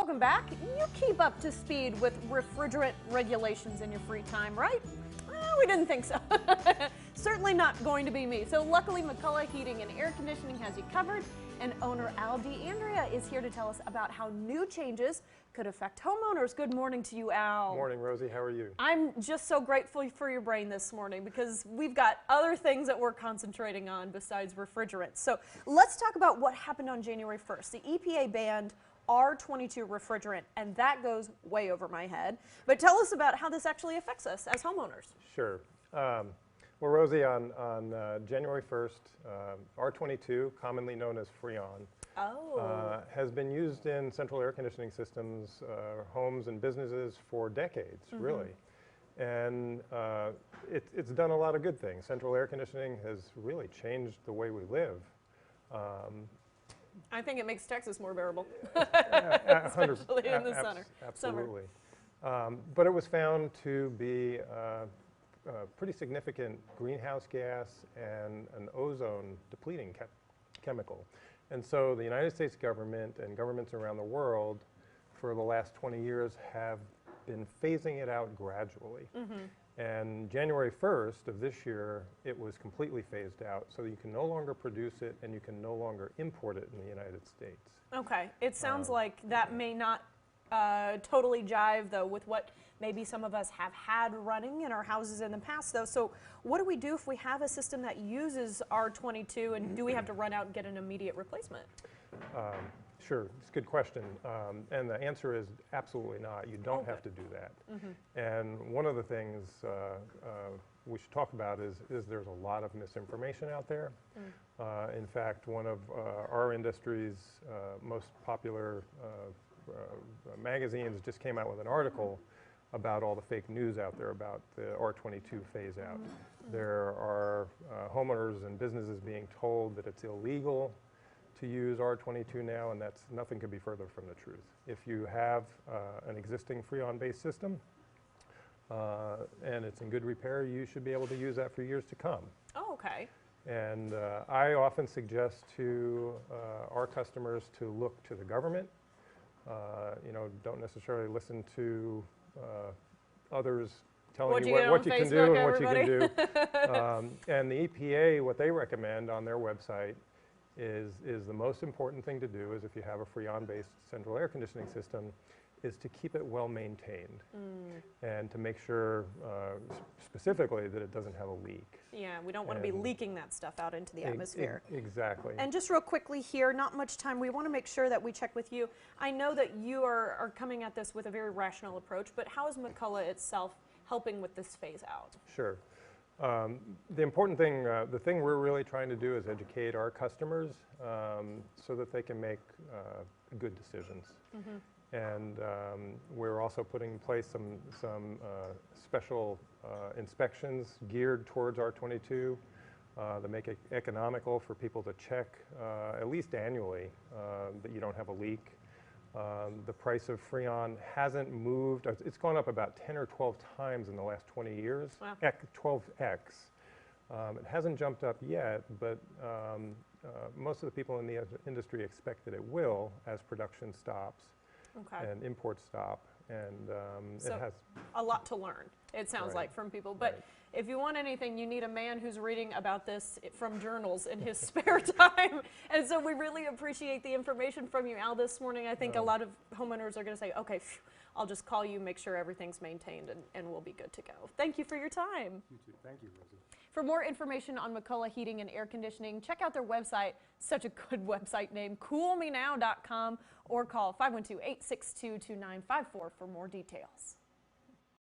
welcome back. You keep up to speed with refrigerant regulations in your free time, right? Well, we didn't think so. Certainly not going to be me. So luckily, McCullough Heating and Air Conditioning has you covered, and owner Al DeAndrea is here to tell us about how new changes could affect homeowners. Good morning to you, Al. Morning, Rosie. How are you? I'm just so grateful for your brain this morning because we've got other things that we're concentrating on besides refrigerants. So let's talk about what happened on January 1st. The EPA banned R22 refrigerant, and that goes way over my head. But tell us about how this actually affects us as homeowners. Sure. Well, Rosie, on January 1st, R22, commonly known as Freon, has been used in central air conditioning systems, homes and businesses for decades, really. And it's done a lot of good things. Central air conditioning has really changed the way we live. I think it makes Texas more bearable, 100, especially in the summer. Absolutely. But it was found to be a pretty significant greenhouse gas and an ozone depleting chemical. And so the United States government and governments around the world for the last 20 years have been phasing it out gradually. And January 1st of this year, it was completely phased out, so you can no longer produce it and you can no longer import it in the United States. Okay, it sounds like that may not totally jive, though, with what maybe some of us have had running in our houses in the past, though. So what do we do if we have a system that uses R22, and do we have to run out and get an immediate replacement? Sure, it's a good question. And the answer is absolutely not. You don't have to do that. And one of the things we should talk about is there's a lot of misinformation out there. In fact, one of our industry's most popular magazines just came out with an article about all the fake news out there about the R22 phase out. There are homeowners and businesses being told that it's illegal to use R22 now, and that's nothing could be further from the truth. If you have an existing Freon-based system and it's in good repair, you should be able to use that for years to come. Oh, okay. And I often suggest to our customers to look to the government. You know, don't necessarily listen to others telling you what you can do and what you can do. And the EPA, what they recommend on their website is the most important thing to do is if you have a Freon-based central air conditioning system is to keep it well maintained and to make sure specifically that it doesn't have a leak. Yeah, we don't want to be leaking that stuff out into the atmosphere. Exactly. And just real quickly here, not much time, we want to make sure that we check with you. I know that you are coming at this with a very rational approach, but how is McCullough itself helping with this phase out? Sure. The important thing, the thing we're really trying to do is educate our customers so that they can make good decisions. And we're also putting in place some special inspections geared towards R22 that make it economical for people to check at least annually that you don't have a leak. The price of Freon hasn't moved. It's gone up about 10 or 12 times in the last 20 years. Wow. 12x. It hasn't jumped up yet, but most of the people in the industry expect that it will as production stops and imports stop. And so it has a lot to learn, it sounds like, from people. But if you want anything, you need a man who's reading about this from journals in his spare time. And so we really appreciate the information from you, Al, this morning. I think a lot of homeowners are going to say, okay, I'll just call you, make sure everything's maintained, and we'll be good to go. Thank you for your time. You too. Thank you, Rosie. For more information on McCullough Heating and Air Conditioning, check out their website, such a good website name, coolmenow.com, or call 512-862-2954 for more details.